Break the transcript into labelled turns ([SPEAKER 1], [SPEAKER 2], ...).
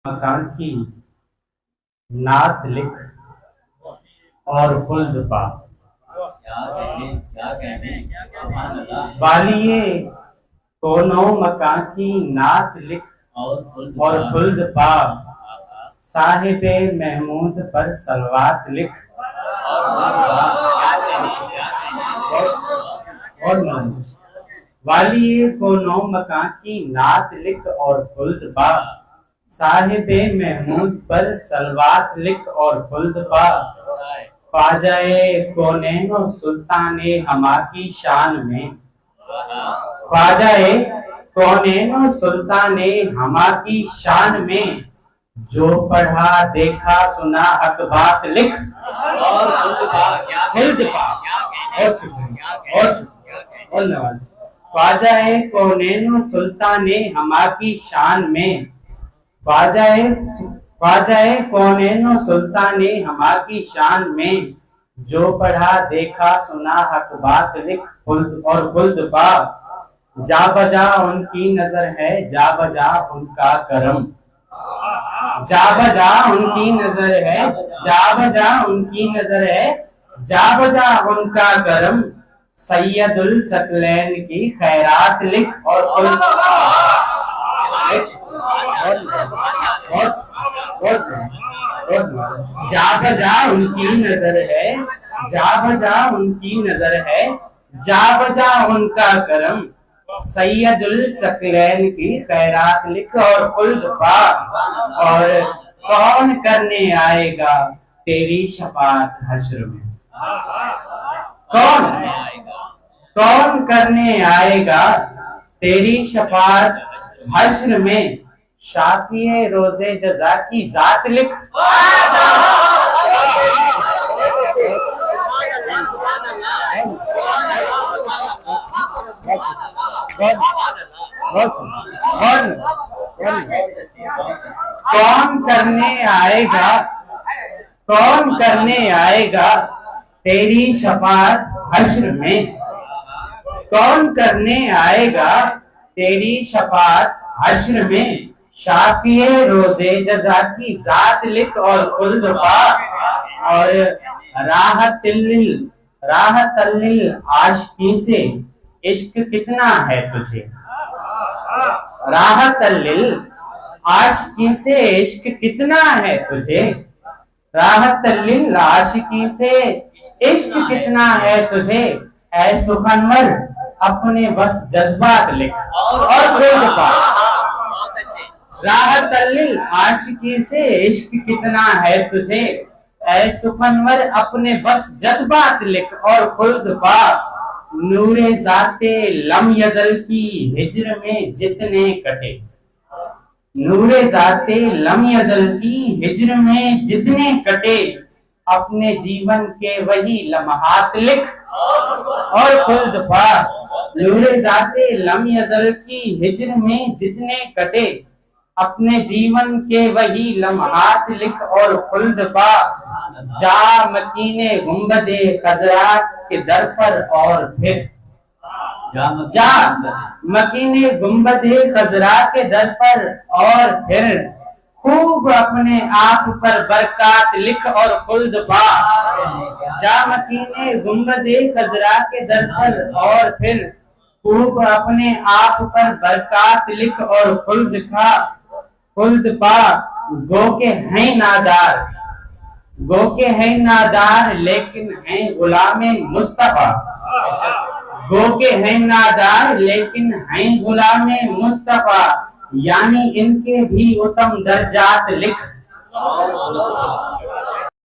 [SPEAKER 1] मकान की नात लिख और खुल्द पा। वालिए कोनो मकान की नात लिख और खुल्द पा। साहिबे महमूद पर सलवात लिख और वालिए कोनो मकान की नात लिख और खुल्द पा। साहिबे महमूद पर सलवात लिख और खुल्द पा। ख्वाजाए कोनैनो सुल्ताने हमा की शान में। ख्वाजाए कोनैनो सुल्ताने हमा की शान में। जो पढ़ा देखा सुना हक बात लिख और खुल्द पा। और नवाज। ख्वाजाए कोनैनो सुल्ताने हमा की शान में। ख्वाजाए कौनैनो सुल्ताने हमा की शान में। जो पढ़ा देखा सुना हक बात लिख और खुल्द पा। जा बजा उनकी नजर है जा बजा उनका करम। जा बजा उनकी नजर है जा बजा उनकी नजर है जा बजा उनका करम। सैयदुल सकलैन की खैरात लिख और जा बजा उनकी नजर है जा बजा उनकी नजर है जा बजा उनका करम। सैयदुल सकलैन की खैरात लिख और खुल्द पा। और कौन करने आएगा तेरी शफाअत हश्र में। कौन करने आएगा तेरी शफाअत हश्र में। शाफिए रोजे जजा की जात लिख कौन करने आएगा तेरी शफाअत हश्र में। कौन करने आएगा तेरी शफाअत हश्र में। शाफिए रोजे जजा की जात लिख और खुल्द पा। और राहतल्लिल आशिकी से इश्क कितना है तुझे। राहतल्लिल आशिकी से इश्क कितना है तुझे। राहतल्लिल आशिकी से इश्क कितना है तुझे। ऐ सुखनवर अपने बस जज्बात लिख और खुल्द पा। राहतल्लिल आशिकी से इश्क कितना है तुझे। ऐ सुखनवर अपने बस जज्बात लिख और खुल्द पा। नूरे ज़ाते लम यज़ल की हिज्र में जितने कटे। नूरे ज़ाते लम यज़ल की हिज्र में जितने कटे। अपने जीवन के वही लम्हात लिख और खुल्द पा। नूरे ज़ाते लम यज़ल की हिज्र में जितने कटे। अपने जीवन के वही लम्हात लिख और खुल्द पा। जा मकीने गुंबदे खजरा के दर पर और फिर। जा मकीने गुंबदे खजरा के दर पर और फिर। खूब अपने आप पर बरकात लिख और खुल्द पा। जा मकीने गुंबदे खजरा के दर पर और फिर। खूब अपने आप पर बरकात लिख और खुल्द पा। गो के हैं नादार लेकिन हैं गुलामे मुस्तफा। गो के हैं नादार लेकिन हैं गुलामे मुस्तफा। यानी इनके भी उत्तम दर्जात लिख